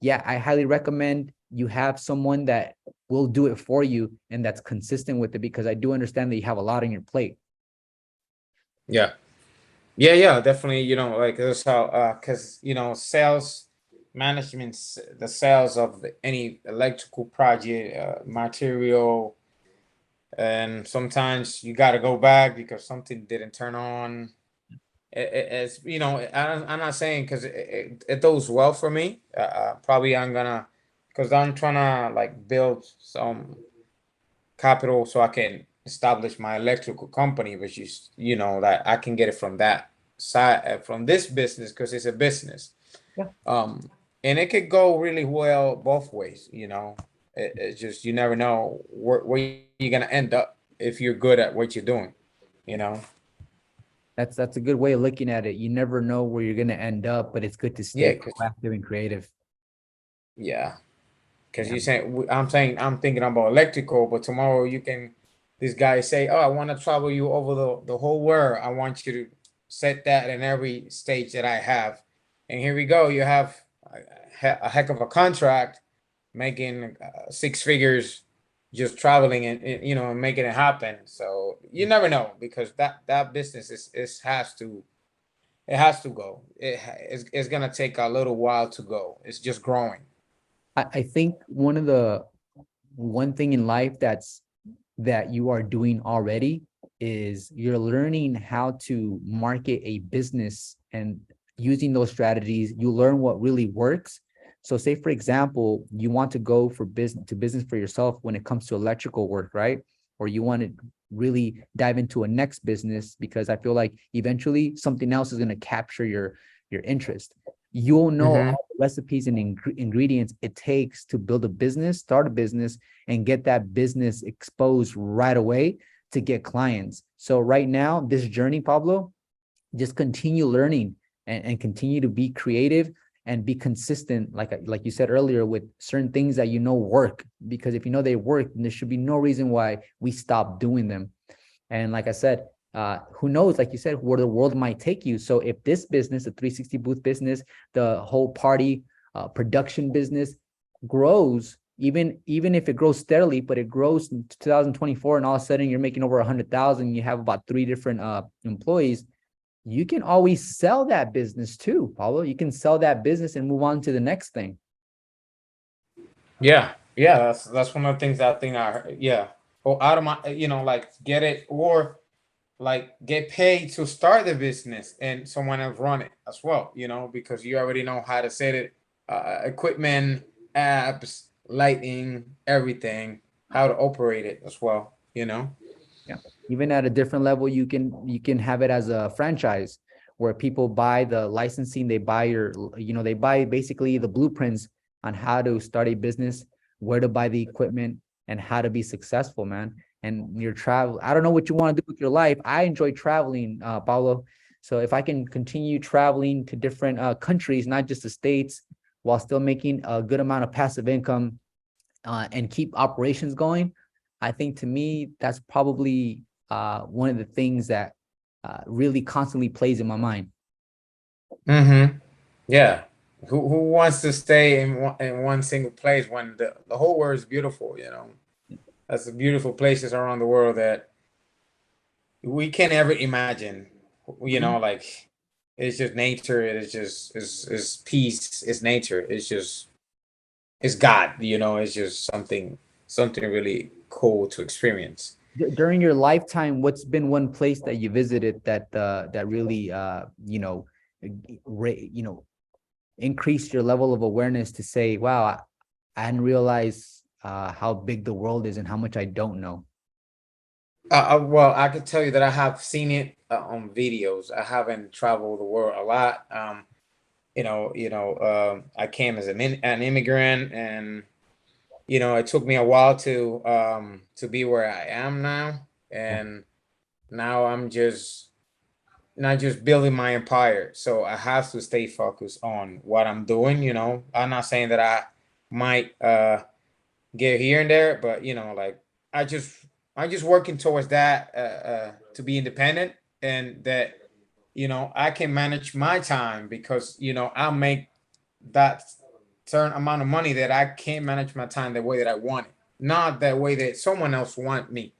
yeah, I highly recommend you have someone that will do it for you and that's consistent with it, because I do understand that you have a lot on your plate. Yeah, yeah, definitely. Like that's how, because sales management, the sales of any electrical project, material, and sometimes you got to go back because something didn't turn on. As I'm not saying because it does well for me. Probably I'm gonna, because I'm trying to like build some capital so I can establish my electrical company, which is that I can get it from that side, from this business, because it's a business. Yeah. Um, and it could go really well both ways. It's just you never know where you're gonna end up if you're good at what you're doing. You know. That's a good way of looking at it. You never know where you're going to end up, but it's good to Yeah, stay because proactive and creative. yeah, because Yeah. you saying I'm thinking about electrical, but tomorrow you can this guy say, oh, I want to travel you over the whole world. I want you to set that in every stage that I have, and here we go. You have a heck of a contract, making six figures just traveling and you know, and making it happen. So you never know, because that business is has to, it has to go. It's gonna take a little while to go. It's just growing. I think one thing in life that you are doing already is you're learning how to market a business, and using those strategies, you learn what really works. So say, for example, you want to go for business for yourself when it comes to electrical work, right? Or you want to really dive into a next business, because I feel like eventually something else is going to capture your interest. You'll know Mm-hmm. all the recipes and ingredients it takes to build a business, start a business, and get that business exposed right away to get clients. So right now, this journey, Pablo, just continue learning, and continue to be creative and be consistent, like you said earlier, with certain things that you know work. Because if you know they work, then there should be no reason why we stop doing them. And like I said, who knows, like you said, where the world might take you. So if this business, the 360 booth business, the whole party production business grows, even if it grows steadily, but it grows in 2024, and all of a sudden you're making over 100,000, you have about 3 different employees, you can always sell that business too, Paulo. You can sell that business and move on to the next thing. Yeah, yeah, that's one of the things I think I heard. Yeah, or out of my, you know, like get it, or like get paid to start the business and someone else run it as well. You know, because you already know how to set it, equipment, apps, lighting, everything, how to operate it as well. You know. Yeah. Even at a different level, you can have it as a franchise where people buy the licensing, they buy they buy basically the blueprints on how to start a business, where to buy the equipment, and how to be successful, man. And your travel, I don't know what you want to do with your life. I enjoy traveling, Paulo. So if I can continue traveling to different countries, not just the States, while still making a good amount of passive income, and keep operations going, I think to me that's probably one of the things that really constantly plays in my mind. Mm-hmm. Yeah. Who wants to stay in one single place when the whole world is beautiful? You know, that's the beautiful places around the world that we can't ever imagine. You know, Mhm. like it's just nature. It's just it's peace. It's nature. It's just it's God. You know, it's just something really cool to experience. During your lifetime, what's been one place that you visited that really increased your level of awareness to say, wow, I hadn't realized how big the world is and how much I don't know. Well, I could tell you that I have seen it on videos. I haven't traveled the world a lot. I came as an immigrant, and you know, it took me a while to be where I am now, Yeah. and now I'm just not just building my empire. So I have to stay focused on what I'm doing. You know, I'm not saying that I might get here and there, but you know, like I just I'm just working towards that to be independent, and that you know I can manage my time, because you know I make that certain amount of money that I can't manage my time the way that I want it, not that way that someone else want me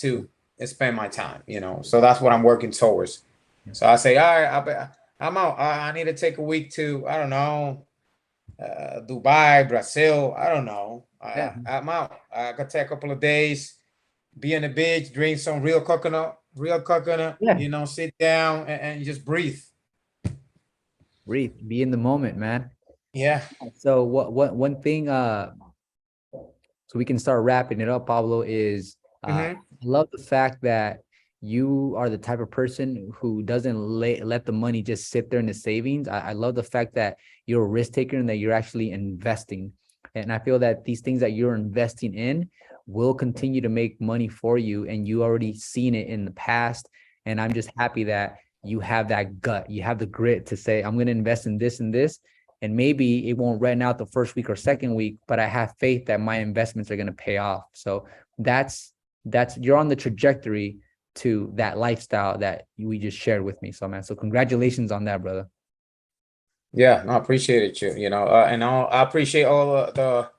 Yeah. to spend my time. You know, so that's what I'm working towards. Yeah. So I say, all right, I'm out. I need to take a week to, I don't know, Dubai, Brazil. I don't know. Yeah. I'm out. I could take a couple of days, be on the beach, drink some real coconut. Yeah. You know, sit down and just breathe. Breathe, be in the moment, man. Yeah. So what one thing so we can start wrapping it up, Pablo, is Mm-hmm. I love the fact that you are the type of person who doesn't let the money just sit there in the savings. I love the fact that you're a risk taker and that you're actually investing. And I feel that these things that you're investing in will continue to make money for you. And you already seen it in the past. And I'm just happy that you have that gut, you have the grit to say, I'm going to invest in this and this, and maybe it won't rent out the first week or second week, but I have faith that my investments are going to pay off. So that's you're on the trajectory to that lifestyle that we just shared with me. So man, so congratulations on that, brother. Yeah, no, I appreciate it, you know, and I appreciate all the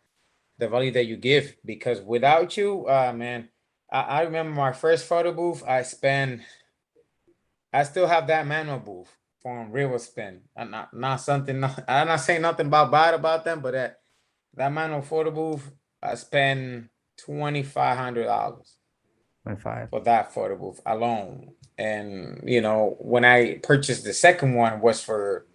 the value that you give, because without you, man, I remember my first photo booth. I still have that manual booth from River Spin. I'm not something. I'm not saying nothing bad about them, but that manual photo booth, I spent $2,500 5. for that photo booth alone. And when I purchased the second one was for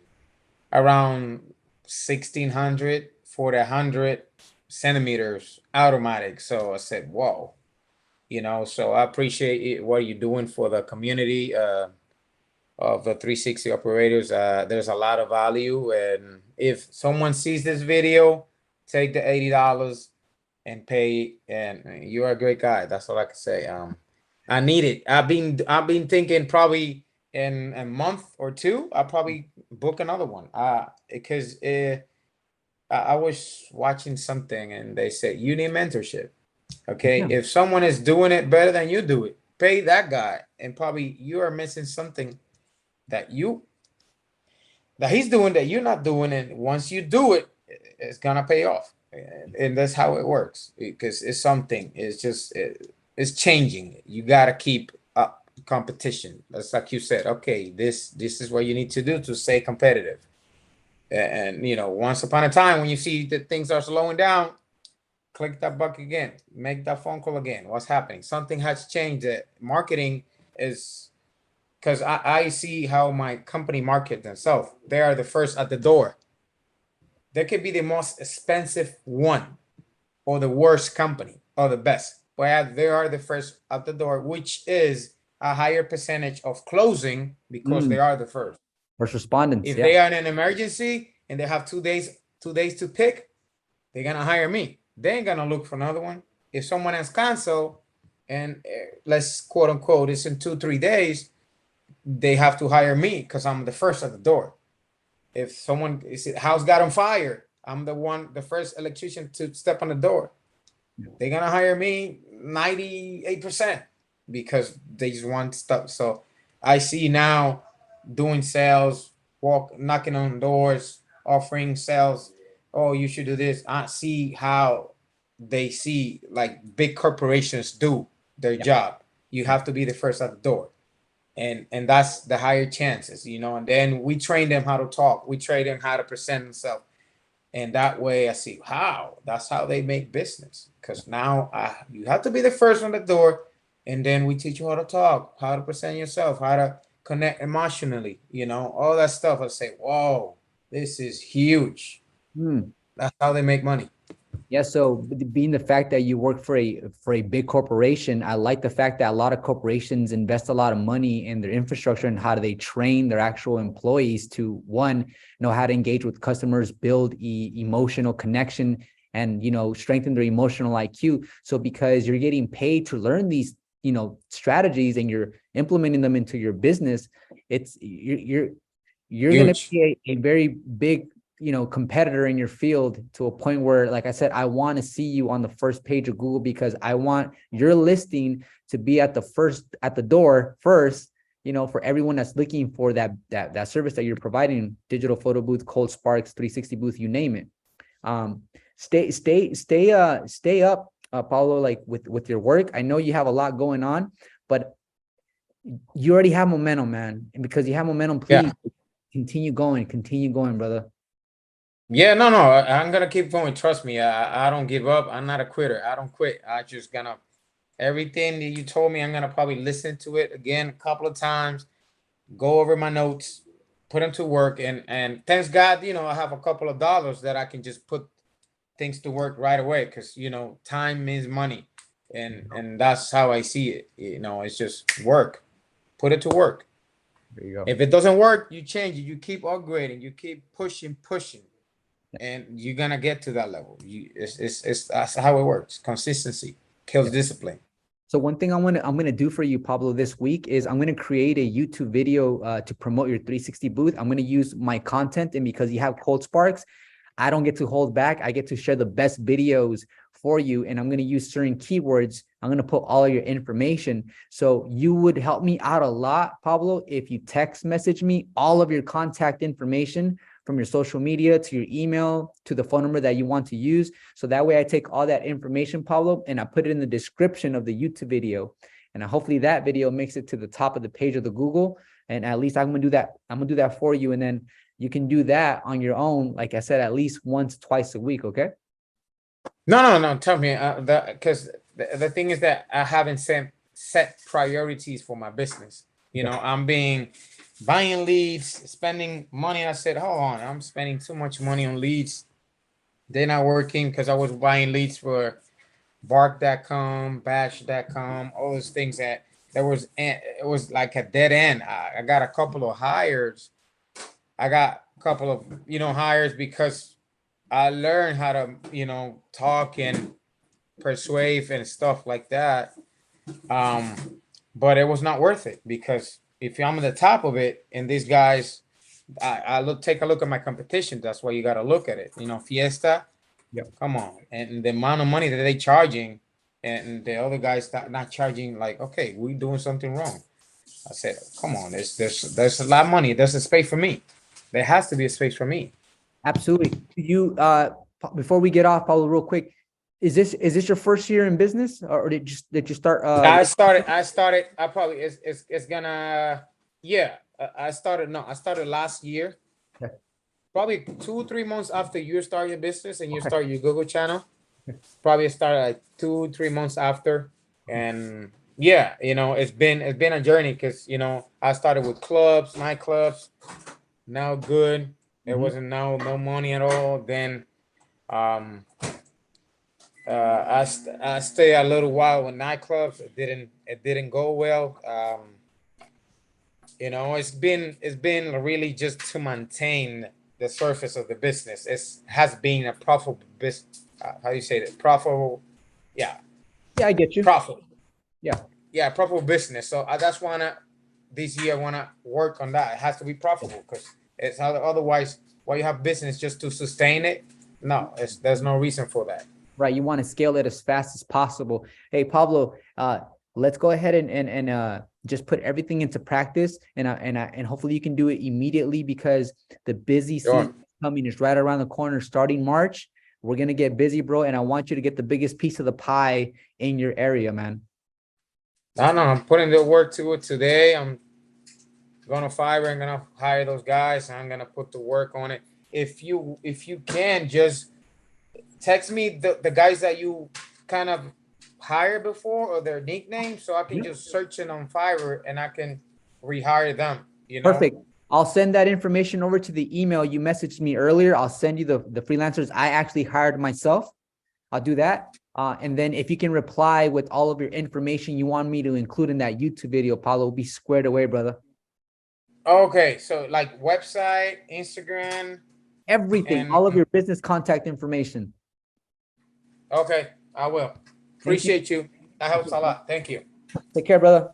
around 1,600 for the 100 centimeters automatic. So I said, whoa, so I appreciate what you're doing for the community of the 360 operators. There's a lot of value. And if someone sees this video, take the $80 and pay, and you're a great guy. That's all I can say. I need it. I've been thinking probably in a month or two, I'll probably book another one. Because I was watching something and they said you need mentorship. Okay, Yeah. if someone is doing it better than you do it, pay that guy, and probably you are missing something that he's doing that you're not doing, and once you do it, it's gonna pay off. And that's how it works, because it's something. It's just it's changing. You gotta keep up competition. That's like you said. Okay, this is what you need to do to stay competitive. And once upon a time, when you see that things are slowing down, click that button again, make that phone call again. What's happening? Something has changed. That marketing is, because I see how my company market themselves. They are the first at the door. They could be the most expensive one or the worst company or the best, but they are the first at the door, which is a higher percentage of closing because they are the first. First respondents. If Yeah. they are in an emergency and they have 2 days to pick, they're gonna hire me. They ain't gonna look for another one. If someone has canceled and let's quote unquote it's in 2-3 days, they have to hire me because I'm the first at the door. If someone house got on fire, I'm the first electrician to step on the door. They're gonna hire me 98% because they just want stuff. So I see now doing sales, knocking on doors, offering sales. Oh, you should do this. I see how they see like big corporations do their job. You have to be the first at the door. And that's the higher chances, and then we train them how to talk. We train them how to present themselves. And that way I see that's how they make business. Because now you have to be the first on the door, and then we teach you how to talk, how to present yourself, how to connect emotionally, all that stuff. I say, whoa, this is huge. That's how they make money. Yeah, so being the fact that you work for a big corporation, I like the fact that a lot of corporations invest a lot of money in their infrastructure and how do they train their actual employees to, one, know how to engage with customers, build emotional connection, and strengthen their emotional IQ. So because you're getting paid to learn these strategies and you're implementing them into your business, you're going to be a very big competitor in your field, to a point where, like I said, I want to see you on the first page of Google, because I want your listing to be at the door first, for everyone that's looking for that service that you're providing: digital photo booth, Cold Sparks, 360 booth, you name it. Stay up, Paulo, like with your work. I know you have a lot going on, but you already have momentum, man. And because you have momentum, please continue going, brother. Yeah, no, I'm gonna keep going. Trust me, I don't give up. I'm not a quitter. I don't quit. I just gonna everything that you told me. I'm gonna probably listen to it again a couple of times, go over my notes, put them to work, and thanks God, I have a couple of dollars that I can just put things to work right away, because time means money, and that's how I see it. It's just work, put it to work. There you go. If it doesn't work, you change it. You keep upgrading. You keep pushing. And you're gonna get to that level. It's that's how it works. Consistency kills discipline. So one thing I'm gonna do for you, Pablo, this week is I'm gonna create a YouTube video to promote your 360 booth. I'm gonna use my content, and because you have Cold Sparks, I don't get to hold back. I get to share the best videos for you, and I'm gonna use certain keywords. I'm gonna put all of your information. So you would help me out a lot, Pablo, if you text message me all of your contact information from your social media to your email to the phone number that you want to use. So that way I take all that information, Pablo, and I put it in the description of the YouTube video. And hopefully that video makes it to the top of the page of the Google. And at least I'm gonna do that. I'm gonna do that for you. And then you can do that on your own, like I said, at least once, twice a week, okay? No. Tell me, because the thing is that I haven't set priorities for my business. You know, I'm buying leads, spending money. I said, hold on, I'm spending too much money on leads. They're not working because I was buying leads for bark.com, bash.com, all those things it was like a dead end. I got a couple of hires. I got a couple of, hires because I learned how to, talk and persuade and stuff like that. But it was not worth it because if I'm on the top of it and these guys, take a look at my competition. That's why you got to look at it. Fiesta. Yep. Come on. And the amount of money that they charging and the other guys not charging, like, okay, we doing something wrong. I said, come on, there's a lot of money. There's a space for me. There has to be a space for me. Absolutely. You before we get off, Pablo, real quick, is this your first year in business, or did you start? I started. I probably it's gonna. Yeah, I started last year. Okay. Probably 2-3 months after you start your business and you start your Google channel. Probably started like 2-3 months after, and yeah, it's been a journey because I started with nightclubs. Now good. There wasn't no money at all. Then I stayed a little while with nightclubs. It didn't go well. It's been really just to maintain the surface of the business. It has been a profitable business. How do you say that? Profitable. Yeah. Yeah, I get you. Profitable. Yeah. Yeah, profitable business. So I just this year I wanna work on that. It has to be profitable because it's otherwise. Why you have business just to sustain it? No, there's no reason for that. Right. You want to scale it as fast as possible. Hey, Pablo, let's go ahead and just put everything into practice, and hopefully you can do it immediately because the busy season coming is right around the corner. Starting March, we're gonna get busy, bro, and I want you to get the biggest piece of the pie in your area, man. I know. I'm putting the work to it today. I'm gonna Fiverr. I'm gonna hire those guys. I'm gonna put the work on it. If you can, just text me the guys that you kind of hired before or their nicknames, so I can just search it on Fiverr and I can rehire them. Perfect. I'll send that information over to the email you messaged me earlier. I'll send you the freelancers I actually hired myself. I'll do that. And then if you can reply with all of your information you want me to include in that YouTube video, Pablo, will be squared away, brother. Okay, so like website, Instagram, everything, all of your business contact information. Okay, I will. Appreciate you. That helps a lot. Thank you. Take care, brother.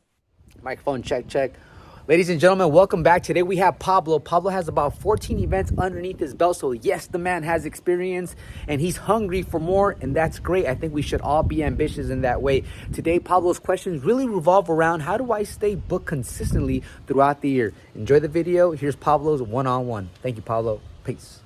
Microphone check. Ladies and gentlemen, welcome back. Today we have Pablo. Pablo has about 14 events underneath his belt. So yes, the man has experience and he's hungry for more, and that's great. I think we should all be ambitious in that way. Today, Pablo's questions really revolve around how do I stay booked consistently throughout the year? Enjoy the video. Here's Pablo's one-on-one. Thank you, Pablo. Peace.